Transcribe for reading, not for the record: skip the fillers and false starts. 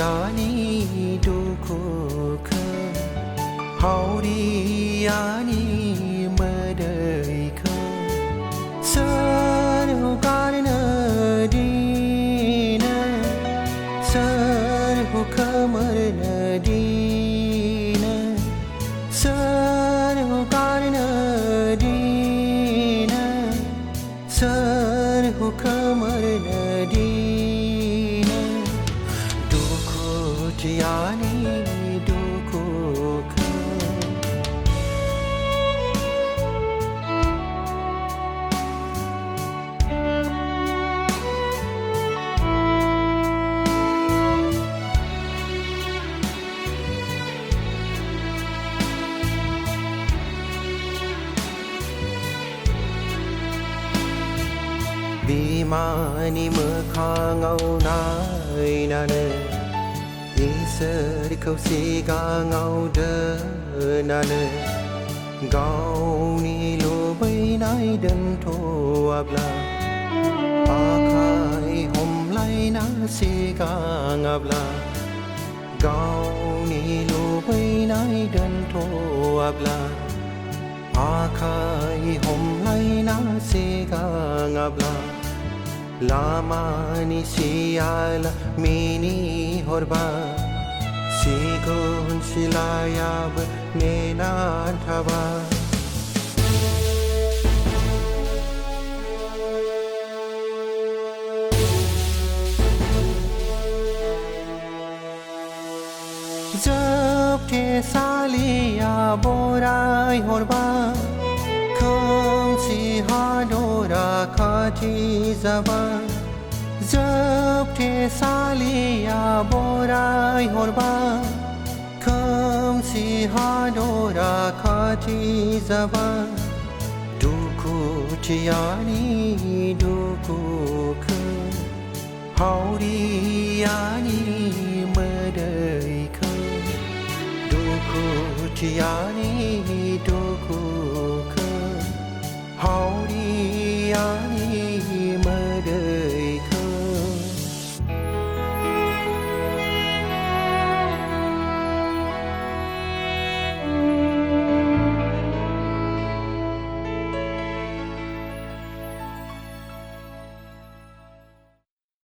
yani dukuka hauri yani madaika sarhu karna dina sarhu kamarna dina sarhu karna dina sarhu kamarna dina duku yani dukuka Bimani mekhangau nai nane Isar kau siga ngau de nane Gau ni lo bai nai dan to abla Akai hom lai na siga ngabla Gau ni lo bai nai dan to abla Akai hom lai na siga ngabla Lama ni siala mini horba Sigun silayab nenan thaba Jab ke saliya borai horba Kham si hadora khati zaban Jab ke saliya borai horba Kham si hadora khati zaban Duku yani duku kha hauri yani madai kha Duku yani duku kha hauri yani